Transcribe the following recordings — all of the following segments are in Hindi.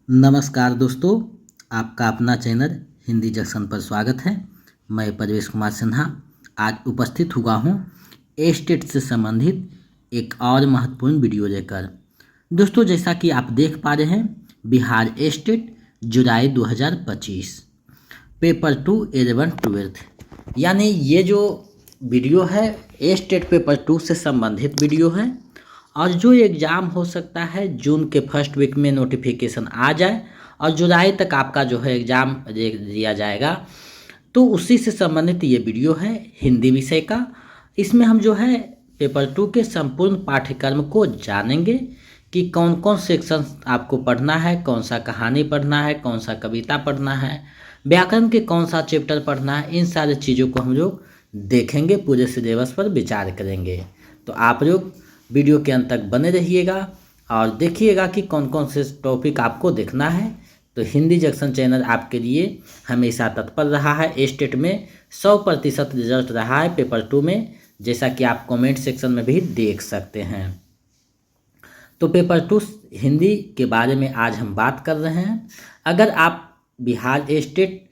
नमस्कार दोस्तों, आपका अपना चैनल हिंदी जंक्शन पर स्वागत है। मैं परवेश कुमार सिन्हा आज उपस्थित हुआ हूँ स्टेट से संबंधित एक और महत्वपूर्ण वीडियो लेकर। दोस्तों, जैसा कि आप देख पा रहे हैं, बिहार स्टेट जुलाई 2025 पेपर 2 11th-12th, यानी ये जो वीडियो है स्टेट पेपर 2 से संबंधित वीडियो है। और जो एग्ज़ाम हो सकता है जून के फर्स्ट वीक में नोटिफिकेशन आ जाए और जुलाई तक आपका जो है एग्ज़ाम दिया जाएगा, तो उसी से संबंधित ये वीडियो है हिंदी विषय का। इसमें हम जो है पेपर 2 के संपूर्ण पाठ्यक्रम को जानेंगे कि कौन कौन सेक्शन आपको पढ़ना है, कौन सा कहानी पढ़ना है, कौन सा कविता पढ़ना है, व्याकरण के कौन सा चैप्टर पढ़ना है। इन सारी चीज़ों को हम लोग देखेंगे, पूरे सिलेबस पर विचार करेंगे। तो आप लोग वीडियो के अंत तक बने रहिएगा और देखिएगा कि कौन कौन से टॉपिक आपको देखना है। तो हिंदी जंक्शन चैनल आपके लिए हमेशा तत्पर रहा है। स्टेट में 100% रिजल्ट रहा है पेपर 2 में, जैसा कि आप कमेंट सेक्शन में भी देख सकते हैं। तो पेपर 2 हिंदी के बारे में आज हम बात कर रहे हैं। अगर आप बिहार स्टेट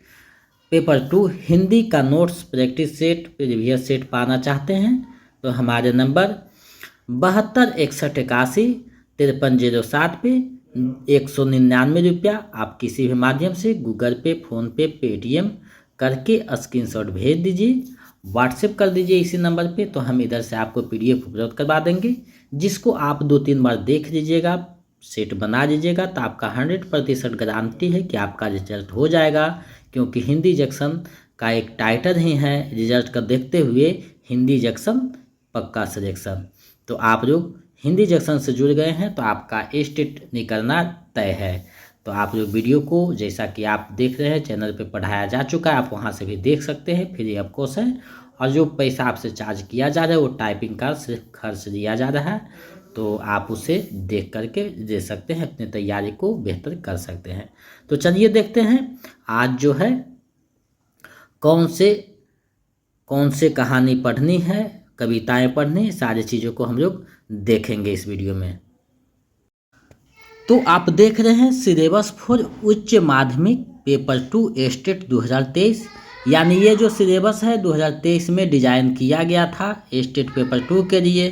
पेपर 2 हिंदी का notes, practice set, previous set पाना चाहते हैं तो हमारे नंबर 726181 5307 पे 199 रुपया आप किसी भी माध्यम से गूगल पे, फ़ोन पे, पेटीएम करके स्क्रीनशॉट भेज दीजिए, व्हाट्सएप कर दीजिए इसी नंबर पे। तो हम इधर से आपको पीडीएफ उपलब्ध करवा देंगे, जिसको आप 2-3 बार देख लीजिएगा, सेट बना लीजिएगा। तो आपका 100% गारंटी है कि आपका रिजल्ट हो जाएगा, क्योंकि हिंदी जंक्शन का एक टाइटल ही है रिजल्ट का देखते हुए हिंदी जंक्शन पक्का सिलेक्शन। तो आप लोग हिंदी जंक्शन से जुड़ गए हैं तो आपका स्टेट निकलना तय है। तो आप लोग वीडियो को, जैसा कि आप देख रहे हैं, चैनल पे पढ़ाया जा चुका है, आप वहां से भी देख सकते हैं, फ्री ऑफ कॉस्ट है। और जो पैसा आपसे चार्ज किया जा रहा है वो टाइपिंग का सिर्फ खर्च दिया जा रहा है, तो आप उसे देख करके दे सकते हैं, अपनी तैयारी को बेहतर कर सकते हैं। तो चलिए देखते हैं आज जो है कौन से कहानी पढ़नी है, कविताएं पढ़नी, सारी चीज़ों को हम लोग देखेंगे इस वीडियो में। तो आप देख रहे हैं सिलेबस फॉर उच्च माध्यमिक पेपर 2 स्टेट 2023, यानी ये जो सिलेबस है 2023 में डिजाइन किया गया था स्टेट पेपर 2 के लिए।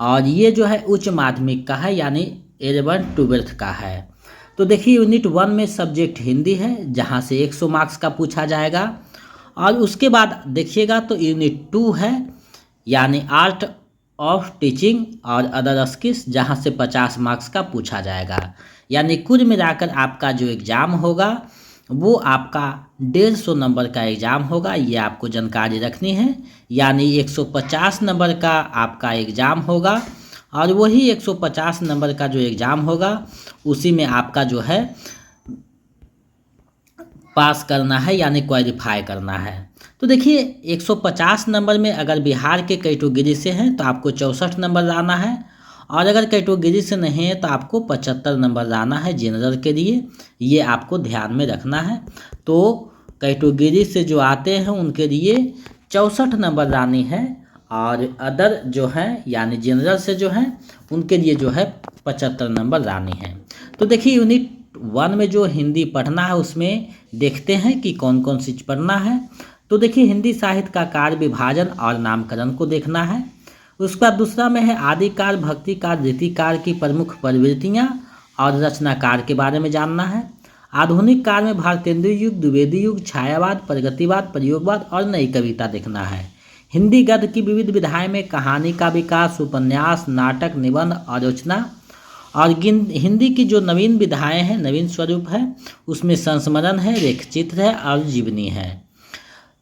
और ये जो है उच्च माध्यमिक का है, यानी 11th-12th का है। तो देखिए यूनिट 1 में सब्जेक्ट हिंदी है, जहाँ से 100 मार्क्स का पूछा जाएगा। और उसके बाद देखिएगा तो यूनिट 2 है, यानी आर्ट ऑफ टीचिंग और अदर स्किल्स, जहाँ से 50 मार्क्स का पूछा जाएगा। यानी कुल मिलाकर आपका जो एग्ज़ाम होगा वो आपका 150 नंबर का एग्ज़ाम होगा, ये आपको जानकारी रखनी है। यानी 150 नंबर का आपका एग्ज़ाम होगा, और वही 150 नंबर का जो एग्ज़ाम होगा उसी में आपका जो है पास करना है, यानी क्वालिफाई करना है। तो देखिए 150 नंबर में अगर बिहार के कैटेगरी से हैं तो आपको 64 नंबर लाना है, और अगर कैटेगरी से नहीं है तो आपको 75 नंबर लाना है जनरल के लिए। ये आपको ध्यान में रखना है। तो कैटेगरी से जो आते हैं उनके लिए 64 नंबर लानी है, और अदर जो है यानी जनरल से जो है उनके लिए जो है 75 नंबर लानी है। तो देखिए यूनिट 1 में जो हिंदी पढ़ना है उसमें देखते हैं कि कौन कौन चीज़ पढ़ना है। तो देखिए हिंदी साहित्य का कार्य विभाजन और नामकरण को देखना है। उसका दूसरा में है आदिकाल, भक्तिकाल, रीतिकाल की प्रमुख प्रवृत्तियाँ और रचनाकार के बारे में जानना है। आधुनिक काल में भारतेंदु युग, द्विवेदी युग, छायावाद, प्रगतिवाद, प्रयोगवाद और नई कविता देखना है। हिंदी गद्य की विविध विधाएं में कहानी का विकास, उपन्यास, नाटक, निबंध, आलोचना। और हिंदी की जो नवीन विधाएं हैं, नवीन स्वरूप है, उसमें संस्मरण है, रेखचित्र है और जीवनी है।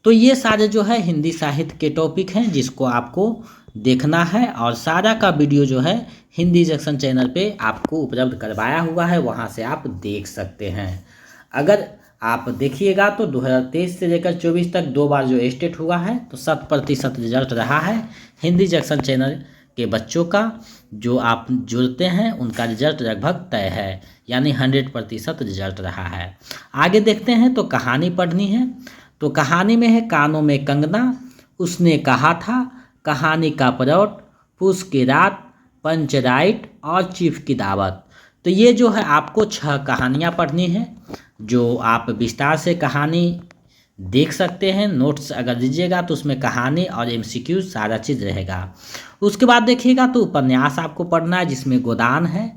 तो ये सारे जो है हिंदी साहित्य के टॉपिक हैं जिसको आपको देखना है, और सारा का वीडियो जो है हिंदी जंक्शन चैनल पे आपको उपलब्ध करवाया हुआ है, वहाँ से आप देख सकते हैं। अगर आप देखिएगा तो 2023 से लेकर 24 तक 2 बार जो स्टेट हुआ है, तो 100% रिजल्ट रहा है हिंदी जंक्शन चैनल के बच्चों का। जो आप जुड़ते हैं उनका रिजल्ट लगभग तय है, यानी 100% रिजल्ट रहा है। आगे देखते हैं तो कहानी पढ़नी है। तो कहानी में है कानों में कंगना, उसने कहा था, कहानी का प्लॉट, पूस की रात, पंचराइट और चीफ की दावत। तो ये जो है आपको 6 कहानियाँ पढ़नी है, जो आप विस्तार से कहानी देख सकते हैं। नोट्स अगर लीजिएगा तो उसमें कहानी और एमसीक्यू सारा चीज़ रहेगा। उसके बाद देखिएगा तो उपन्यास आपको पढ़ना है, जिसमें गोदान है,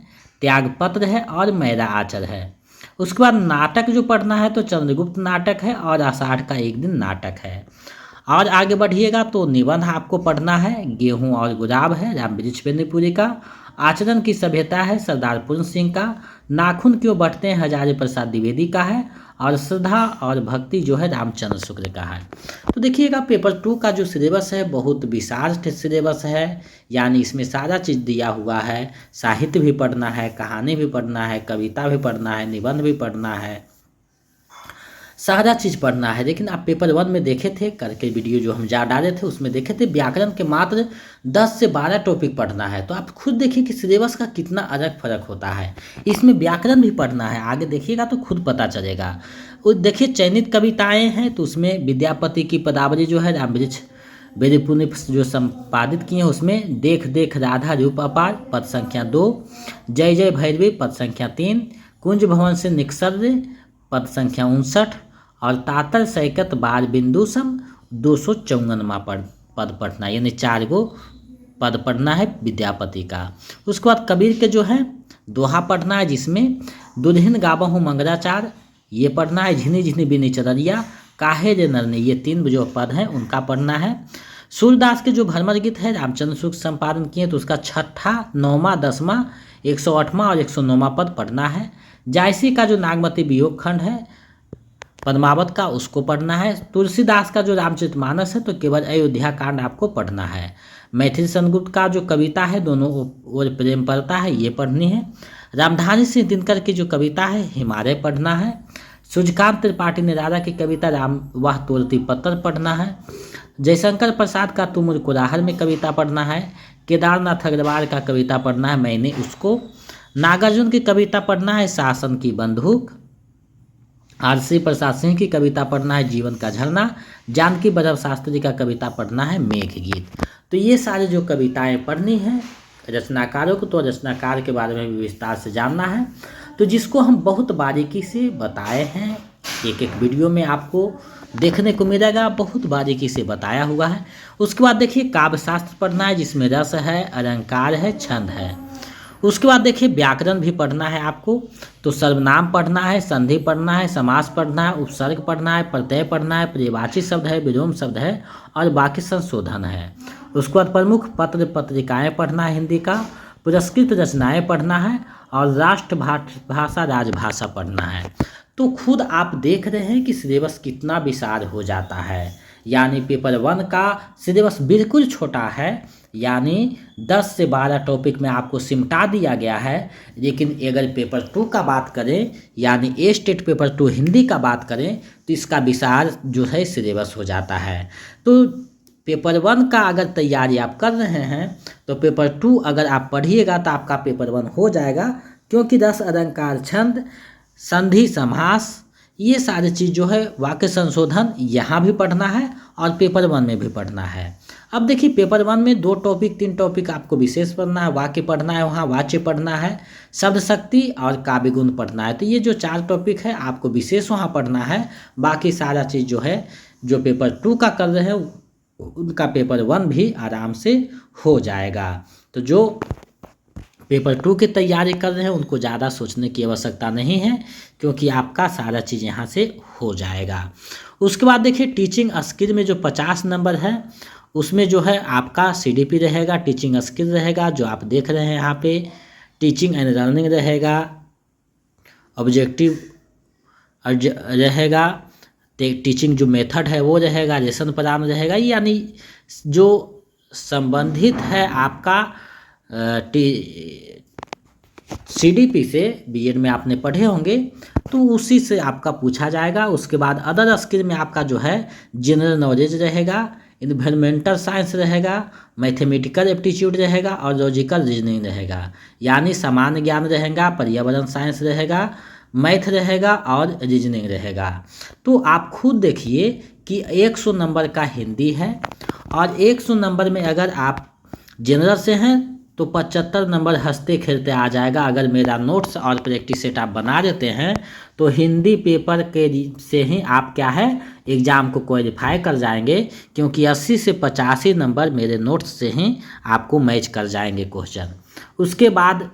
त्यागपत्र है और मैरा आचर है। उसके बाद नाटक जो पढ़ना है तो चंद्रगुप्त नाटक है और आषाढ़ का एक दिन नाटक है। और आगे बढ़िएगा तो निबंध आपको पढ़ना है, गेहूं और गुलाब है, रामवृक्ष बेनीपुरी का। आचरण की सभ्यता है, सरदार पूर्ण सिंह का। नाखून क्यों बढ़ते हैं, हजारी प्रसाद द्विवेदी का है। और श्रद्धा और भक्ति जो है रामचंद्र शुक्ल का है। तो देखिएगा पेपर 2 का जो सिलेबस है बहुत विशाल सिलेबस है, यानी इसमें सारा चीज़ दिया हुआ है। साहित्य भी पढ़ना है, कहानी भी पढ़ना है, कविता भी पढ़ना है, निबंध भी पढ़ना है, सारा चीज़ पढ़ना है। लेकिन आप पेपर 1 में देखे थे करके वीडियो जो हम जा डाले थे, उसमें देखे थे व्याकरण के मात्र 10 से 12 टॉपिक पढ़ना है। तो आप खुद देखिए कि सिलेबस का कितना अलग फर्क होता है। इसमें व्याकरण भी पढ़ना है, आगे देखिएगा तो खुद पता चलेगा। और देखिए चयनित कविताएँ हैं तो उसमें विद्यापति की पदावली जो है रामवृक्ष बेनीपुरी जो संपादित किए हैं, उसमें देख देख राधा रूप अपार पद संख्या 2, जय जय भैरवी पद संख्या 3, कुंज भवन से निक्सर्य पद संख्या 59 और तातर सैकत बार बिंदु सम 254वां पद पढ़ना, यानी 4 गो पद पढ़ना है विद्यापति का। उसके बाद कबीर के जो है दोहा पढ़ना है, जिसमें दुल्हिन गावहु मंगलाचार ये पढ़ना है, झिनी झिनी बिनी चररिया, काहे रे नरने, ये 3 जो पद हैं उनका पढ़ना है। सूरदास के जो भ्रमर गीत है रामचंद्र शुक्ल संपादन किए, तो उसका 6ठा, 9वां, 10वां, 108वां और 109वां पद पढ़ना है। जायसी का जो नागमती वियोग खंड है पद्मावत का, उसको पढ़ना है। तुलसीदास का जो रामचरितमानस है तो केवल अयोध्या कांड आपको पढ़ना है। मैथिली चंद्रगुप्त का जो कविता है दोनों ओर प्रेम पड़ता है, ये पढ़नी है। रामधारी सिंह दिनकर की जो कविता है हिमालय पढ़ना है। सूर्यकांत त्रिपाठी निराला की कविता राम वाह तोरती पत्थर पढ़ना है। जयशंकर प्रसाद का तुमुल कुराहर में कविता पढ़ना है। केदारनाथ अग्रवाल का कविता पढ़ना है मैंने उसको। नागार्जुन की कविता पढ़ना है शासन की बंदूक। आरसी प्रसाद सिंह की कविता पढ़ना है जीवन का झरना। जानकी बल्लभ शास्त्री का कविता पढ़ना है मेघ गीत। तो ये सारे जो कविताएं पढ़नी हैं रचनाकारों को, तो रचनाकार के बारे में भी विस्तार से जानना है, तो जिसको हम बहुत बारीकी से बताए हैं, एक एक वीडियो में आपको देखने को मिलेगा, बहुत बारीकी से बताया हुआ है। उसके बाद देखिए काव्य शास्त्र पढ़ना है, जिसमें रस है, अलंकार है, छंद है। उसके बाद देखिए व्याकरण भी पढ़ना है आपको, तो सर्वनाम पढ़ना है, संधि पढ़ना है, समास पढ़ना है, उपसर्ग पढ़ना है, प्रत्यय पढ़ना है, पर्यायवाची शब्द है, विलोम शब्द है और बाकी संशोधन है। उसके बाद प्रमुख पत्र पत्रिकाएं पढ़ना है हिंदी का, पुरस्कृत रचनाएं पढ़ना है और राष्ट्रभाषा राजभाषा पढ़ना है। तो खुद आप देख रहे हैं कि सिलेबस कितना विशाल हो जाता है, यानी पेपर 1 का सिलेबस बिल्कुल छोटा है, यानी 10 से 12 टॉपिक में आपको सिमटा दिया गया है। लेकिन अगर पेपर 2 का बात करें, यानी ए स्टेट पेपर 2 हिंदी का बात करें, तो इसका विशाल जो है सिलेबस हो जाता है। तो पेपर 1 का अगर तैयारी आप कर रहे हैं तो पेपर 2 अगर आप पढ़िएगा तो आपका पेपर 1 हो जाएगा, क्योंकि रस अलंकार छंद संधि समास ये सारी चीज़ जो है वाक्य संशोधन यहाँ भी पढ़ना है और पेपर 1 में भी पढ़ना है। अब देखिए पेपर 1 में 2 टॉपिक 3 टॉपिक आपको विशेष पढ़ना है, वाक्य पढ़ना है, वहाँ वाच्य पढ़ना है, शब्द शक्ति और काव्य गुण पढ़ना है। तो ये जो 4 टॉपिक है आपको विशेष वहाँ पढ़ना है। बाकी सारा चीज़ जो है जो पेपर 2 का कर रहे हैं उनका पेपर 1 भी आराम से हो जाएगा। तो जो पेपर 2 की तैयारी कर रहे हैं उनको ज़्यादा सोचने की आवश्यकता नहीं है, क्योंकि आपका सारा चीज़ यहाँ से हो जाएगा। उसके बाद देखिए टीचिंग स्किल में जो 50 नंबर है उसमें जो है आपका CDP रहेगा, टीचिंग स्किल रहेगा जो आप देख रहे हैं यहाँ पे, टीचिंग एंड लर्निंग रहेगा, ऑब्जेक्टिव रहेगा, टीचिंग जो मेथड है वो रहेगा, लेसन प्लान रहेगा, यानी जो संबंधित है आपका CDP से बीएड में आपने पढ़े होंगे तो उसी से आपका पूछा जाएगा। उसके बाद अदर स्किल में आपका जो है जनरल नॉलेज रहेगा, इन्वायरमेंटल साइंस रहेगा, मैथमेटिकल एप्टीट्यूड रहेगा और लॉजिकल रीजनिंग रहेगा, यानी सामान्य ज्ञान रहेगा, पर्यावरण साइंस रहेगा, मैथ रहेगा और रीजनिंग रहेगा। तो आप खुद देखिए कि 100 नंबर का हिंदी है और 100 नंबर में अगर आप जनरल से हैं तो 75 नंबर हंसते खेलते आ जाएगा। अगर मेरा नोट्स और प्रैक्टिस सेट आप बना देते हैं तो हिंदी पेपर के से ही आप क्या है एग्ज़ाम को क्वालिफाई कर जाएंगे, क्योंकि 80 से 85 नंबर मेरे नोट्स से ही आपको मैच कर जाएंगे क्वेश्चन। उसके बाद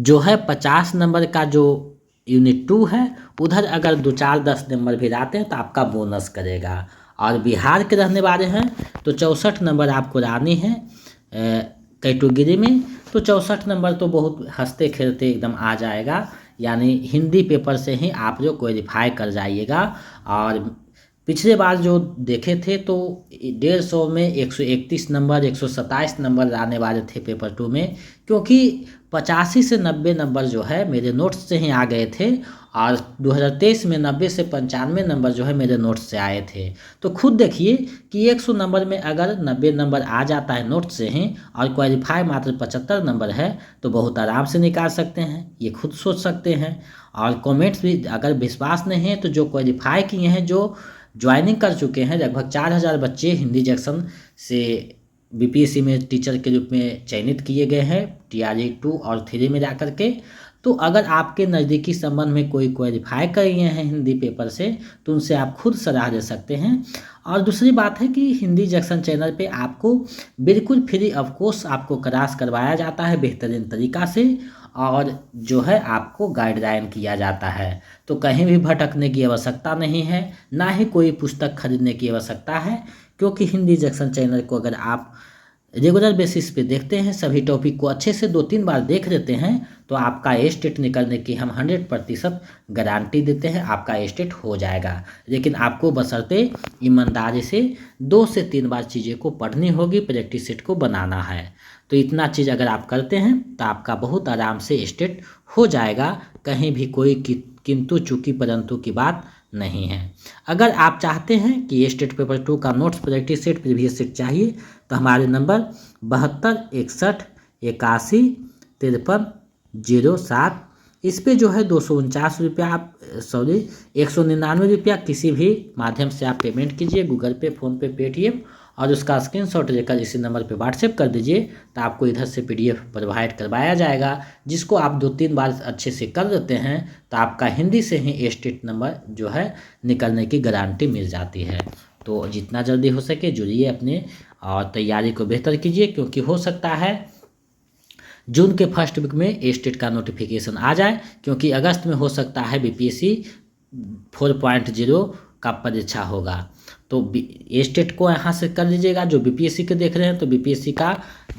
जो है 50 नंबर का जो यूनिट 2 है, उधर अगर 2-4-10 नंबर भी लाते हैं तो आपका बोनस करेगा। और बिहार के रहने वाले हैं तो 64 नंबर आपको लानी है कैटेगरी में, तो 64 नंबर तो बहुत हंसते खेलते एकदम आ जाएगा, यानी हिंदी पेपर से ही आप जो क्वालिफाई कर जाइएगा। और पिछले बार जो देखे थे तो 150 में 131 नंबर 127 नंबर लाने वाले थे पेपर 2 में, क्योंकि 85 से 90 नंबर जो है मेरे नोट्स से ही आ गए थे। और 2023 में 90 से 95 नंबर जो है मेरे नोट्स से आए थे। तो खुद देखिए कि 100 नंबर में अगर 90 नंबर आ जाता है नोट्स से ही और क्वालिफाई मात्र 75 नंबर है तो बहुत आराम से निकाल सकते हैं, ये खुद सोच सकते हैं। और कमेंट्स भी अगर विश्वास नहीं है तो जो क्वालिफाई किए हैं, जो ज्वाइनिंग कर चुके हैं, लगभग 4000 बच्चे हिंदी जंक्शन से बीपीएससी में टीचर के रूप में चयनित किए गए हैं TRE 2 और 3 में जाकर के। तो अगर आपके नज़दीकी संबंध में कोई क्वालिफाई किए हैं हिंदी पेपर से तो उनसे आप खुद सलाह दे सकते हैं। और दूसरी बात है कि हिंदी जंक्शन चैनल पे आपको बिल्कुल फ्री ऑफ कॉस्ट आपको क्लास करवाया जाता है बेहतरीन तरीका से, और जो है आपको गाइडलाइन किया जाता है। तो कहीं भी भटकने की आवश्यकता नहीं है, ना ही कोई पुस्तक खरीदने की आवश्यकता है, क्योंकि हिंदी जंक्शन चैनल को अगर आप रेगुलर बेसिस पे देखते हैं, सभी टॉपिक को अच्छे से 2-3 बार देख लेते हैं, तो आपका स्टेट निकलने की हम 100% गारंटी देते हैं, आपका स्टेट हो जाएगा। लेकिन आपको बशर्ते ईमानदारी से 2 से 3 बार चीज़ें को पढ़नी होगी, प्रैक्टिस सेट को बनाना है। तो इतना चीज़ अगर आप करते हैं तो आपका बहुत आराम से स्टेट हो जाएगा, कहीं भी कोई किंतु चूंकि परंतु की बात नहीं है। अगर आप चाहते हैं कि स्टेट पेपर 2 का notes practice set previous set चाहिए तो हमारे नंबर 72 61 81 53 07, इस पे जो है 249 रुपया आप 199 रुपया किसी भी माध्यम से आप पेमेंट कीजिए, गूगल पे, फ़ोनपे, पेटीएम, और उसका स्क्रीनशॉट लेकर इसी नंबर पे व्हाट्सएप कर दीजिए। तो आपको इधर से PDF प्रोवाइड करवाया जाएगा, जिसको आप 2-3 बार अच्छे से कर देते हैं तो आपका हिंदी से ही स्टेट नंबर जो है निकलने की गारंटी मिल जाती है। तो जितना जल्दी हो सके जुड़िए अपने और तैयारी को बेहतर कीजिए, क्योंकि हो सकता है जून के फर्स्ट वीक में स्टेट का नोटिफिकेशन आ जाए, क्योंकि अगस्त में हो सकता है BPSC 4.0 का परीक्षा होगा। तो स्टेट को यहाँ से कर लीजिएगा। जो BPSC के देख रहे हैं तो BPSC का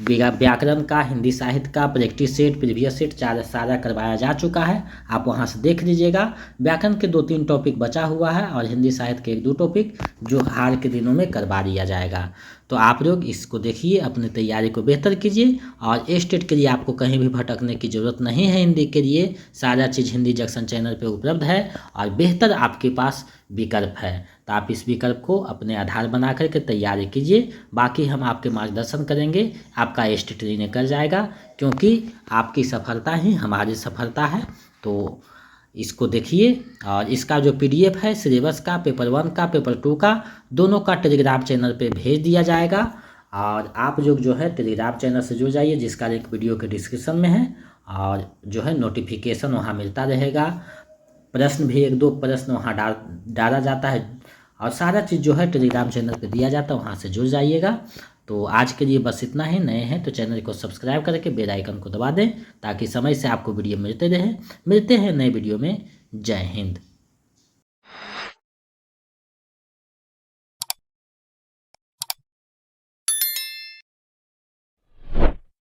व्याकरण का, हिंदी साहित्य का प्रैक्टिस सेट, प्रीवियस सेट सारा करवाया जा चुका है, आप वहाँ से देख लीजिएगा। व्याकरण के 2-3 टॉपिक बचा हुआ है और हिंदी साहित्य के 1-2 टॉपिक जो हाल के दिनों में करवा दिया जाएगा। तो आप लोग इसको देखिए, अपनी तैयारी को बेहतर कीजिए। और स्टेट के लिए आपको कहीं भी भटकने की ज़रूरत नहीं है, हिंदी के लिए सारा चीज़ हिंदी जंक्शन चैनल पे उपलब्ध है और बेहतर आपके पास विकल्प है। तो आप इस विकल्प को अपने आधार बना करके तैयारी कीजिए, बाकी हम आपके मार्गदर्शन करेंगे, आपका स्टेट निकल जाएगा, क्योंकि आपकी सफलता ही हमारी सफलता है। तो इसको देखिए, और इसका जो PDF है सिलेबस का, पेपर 1 का, पेपर 2 का, दोनों का टेलीग्राम चैनल पे भेज दिया जाएगा। और आप जो है टेलीग्राम चैनल से जुड़ जाइए, जिसका लिंक वीडियो के डिस्क्रिप्शन में है, और जो है नोटिफिकेशन वहाँ मिलता रहेगा। प्रश्न भी 1-2 प्रश्न वहाँ डाला जाता है, और सारा चीज़ जो है टेलीग्राम चैनल पे दिया जाता है, वहाँ से जुड़ जाइएगा। तो आज के लिए बस इतना ही। नए हैं तो चैनल को सब्सक्राइब करके बेल आइकन को दबा दें, ताकि समय से आपको वीडियो मिलते रहे। मिलते हैं नए वीडियो में। जय हिंद।